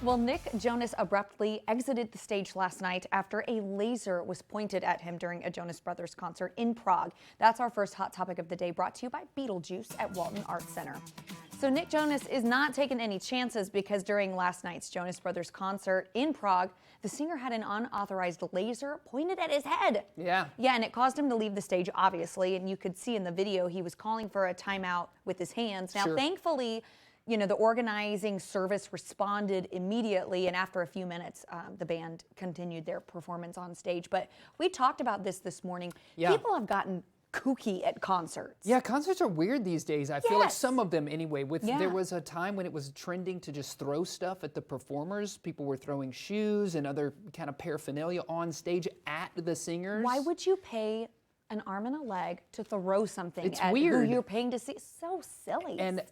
Well, Nick Jonas abruptly exited the stage last night after a laser was pointed at him during a Jonas Brothers concert in Prague. That's our first hot topic of the day, brought to you by Beetlejuice at Walton Arts Center. So Nick Jonas is not taking any chances because during last night's Jonas Brothers concert in Prague, the singer had an unauthorized laser pointed at his head. Yeah, and it caused him to leave the stage, obviously, and you could see in the video he was calling for a timeout with his hands. Now, thankfully, you know, the organizing service responded immediately, and after a few minutes, the band continued their performance on stage. But we talked about this morning. Yeah. People have gotten kooky at concerts. Yeah, concerts are weird these days. I feel like some of them anyway. There was a time when it was trending to just throw stuff at the performers. People were throwing shoes and other kind of paraphernalia on stage at the singers. Why would you pay an arm and a leg to throw something at weird. who you're paying to see? So silly. And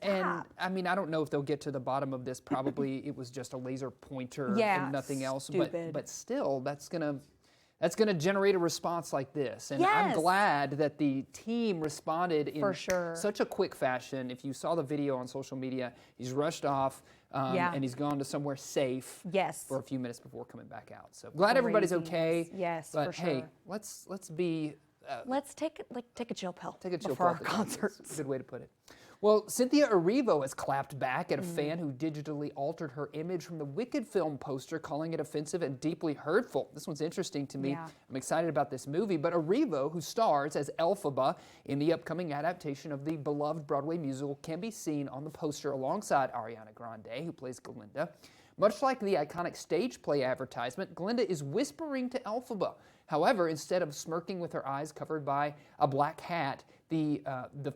I mean, I don't know if they'll get to the bottom of this. Probably it was just a laser pointer and nothing else. Stupid. But still, that's gonna generate a response like this. And I'm glad that the team responded in such a quick fashion. If you saw the video on social media, he's rushed off and he's gone to somewhere safe for a few minutes before coming back out. So glad everybody's okay. Yes, but for sure. Hey, let's be. Let's take a chill pill. Take a chill before pill our concerts. That's a good way to put it. Well, Cynthia Erivo has clapped back at a fan who digitally altered her image from the Wicked film poster, calling it offensive and deeply hurtful. This one's interesting to me. Yeah. I'm excited about this movie, but Erivo, who stars as Elphaba in the upcoming adaptation of the beloved Broadway musical, can be seen on the poster alongside Ariana Grande, who plays Glinda. Much like the iconic stage play advertisement, Glinda is whispering to Elphaba. However, instead of smirking with her eyes covered by a black hat, the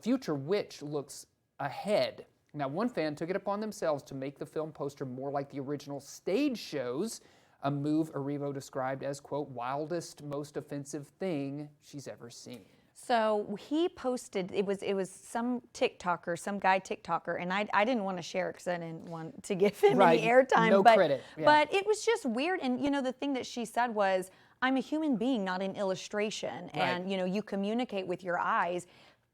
future witch looks ahead. Now, one fan took it upon themselves to make the film poster more like the original stage shows, a move Erivo described as, quote, wildest, most offensive thing she's ever seen. So he posted, it was some TikToker, some guy TikToker, and I didn't want to share it because I didn't want to give him any airtime. No credit. Yeah. But it was just weird. And, you know, the thing that she said was, I'm a human being, not an illustration. And, you know, you communicate with your eyes.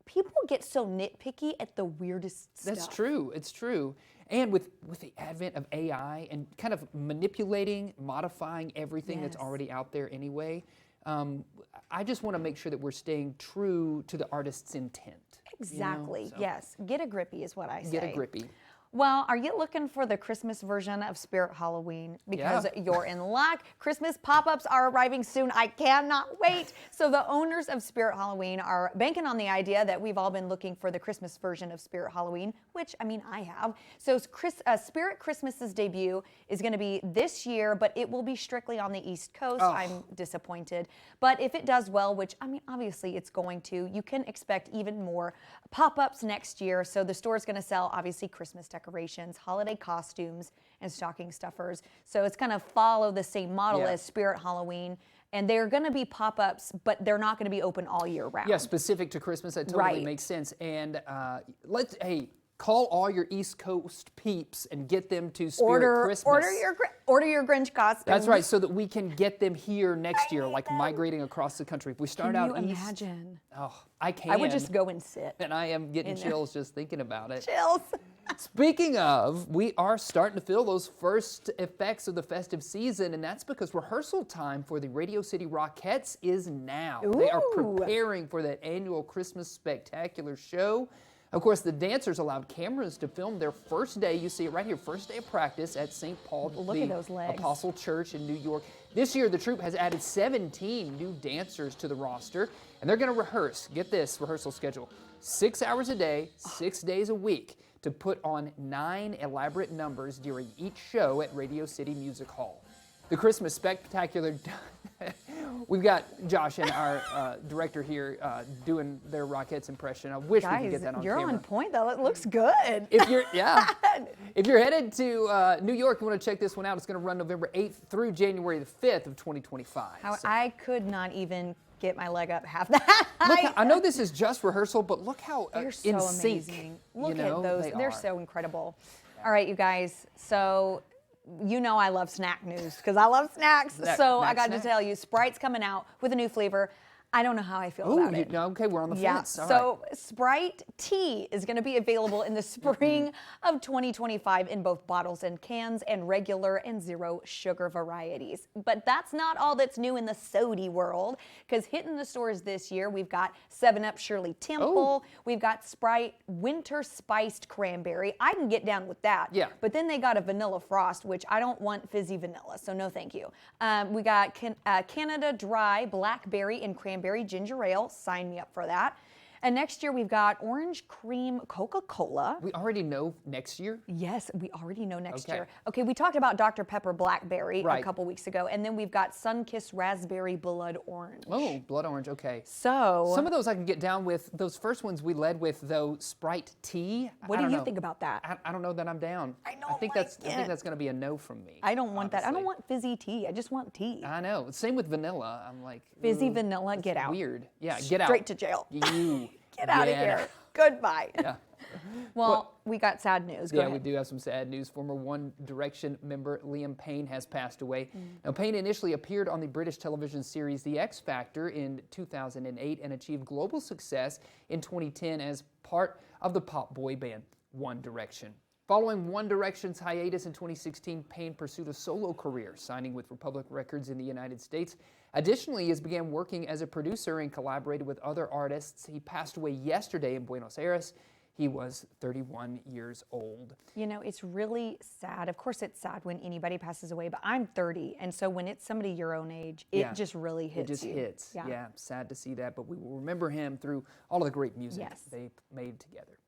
People get so nitpicky at the weirdest stuff. That's true. It's true. And with the advent of AI and kind of manipulating, modifying everything that's already out there anyway, I just want to make sure that we're staying true to the artist's intent. Exactly. You know? Yes. Get a grippy is what I say. Get a grippy. Well, are you looking for the Christmas version of Spirit Halloween? Because you're in luck. Christmas pop-ups are arriving soon. I cannot wait. So the owners of Spirit Halloween are banking on the idea that we've all been looking for the Christmas version of Spirit Halloween, which, I mean, I have. So Spirit Christmas's debut is going to be this year, but it will be strictly on the East Coast. I'm disappointed. But if it does well, which, I mean, obviously it's going to, you can expect even more pop-ups next year. So the store is going to sell, obviously, Christmas decorations, holiday costumes, and stocking stuffers. So it's going to follow the same model as Spirit Halloween. And they're going to be pop-ups, but they're not going to be open all year round. Yeah, specific to Christmas. That totally makes sense. And call all your East Coast peeps and get them to Spirit Christmas. Order your Grinch costume. That's right, so that we can get them here next year, like migrating across the country. If we start out east. Can you imagine? Oh, I can. I would just go and sit. And I am getting chills just thinking about it. Chills. Speaking of, we are starting to feel those first effects of the festive season, and that's because rehearsal time for the Radio City Rockettes is now. Ooh. They are preparing for that annual Christmas spectacular show. Of course, the dancers allowed cameras to film their first day. You see it right here, first day of practice at St. Paul, the Apostle Church in New York. This year, the troupe has added 17 new dancers to the roster, and they're going to rehearse. Get this rehearsal schedule: 6 hours a day, 6 days a week, to put on 9 elaborate numbers during each show at Radio City Music Hall. The Christmas Spectacular, we've got Josh and our director here doing their Rockettes impression. I wish we could get that on camera. You're on point though. It looks good. If you're headed to New York, you want to check this one out. It's going to run November 8th through January the 5th of 2025. I could not even get my leg up half that high. Look, I know this is just rehearsal, but look how they're so in sync. Amazing. Look at those. They're so incredible. All right, you guys. So you know I love snack news because I love snacks. So I got to tell you, Sprite's coming out with a new flavor. I don't know how I feel Oh, about it. okay, we're on the Yeah, fence. All so Sprite Tea is going to be available in the spring of 2025 in both bottles and cans and regular and zero sugar varieties. But that's not all that's new in the sody world, because hitting the stores this year, we've got 7-Up Shirley Temple, we've got Sprite Winter Spiced Cranberry. I can get down with that. Yeah. But then they got a Vanilla Frost, which I don't want fizzy vanilla, so no thank you. We got Canada Dry Blackberry and Cranberry Ginger Ale. Sign me up for that. And next year we've got Orange Cream Coca-Cola. We already know next year? Yes, we already know next Okay. year. Okay, we talked about Dr. Pepper Blackberry Right. a couple weeks ago, and then we've got Sunkissed Raspberry Blood Orange. Oh, blood orange, okay. So, Some of those I can get down with. Those first ones we led with, though, Sprite Tea. what I do don't you know. think about that? I don't know that I'm down. I don't I think like that's it. going to be a no from me. I don't want that. I don't honestly. want fizzy tea. I just want tea. I know. Same with vanilla. I'm like, Fizzy ooh, vanilla, that's get out. weird. Yeah, get out. Straight to jail. You. Get out of get here. Goodbye. Yeah. Well, we got sad news. Go Yeah, we ahead. do have some sad news. Former One Direction member Liam Payne has passed away. Now, Payne initially appeared on the British television series The X Factor in 2008 and achieved global success in 2010 as part of the pop boy band One Direction. Following One Direction's hiatus in 2016, Payne pursued a solo career, signing with Republic Records in the United States. Additionally, he has began working as a producer and collaborated with other artists. He passed away yesterday in Buenos Aires. He was 31 years old. You know, it's really sad. Of course, it's sad when anybody passes away, but I'm 30, and so when it's somebody your own age, it Yeah. just really hits It just you. hits. Yeah, sad to see that, but we will remember him through all of the great music Yes. they made together.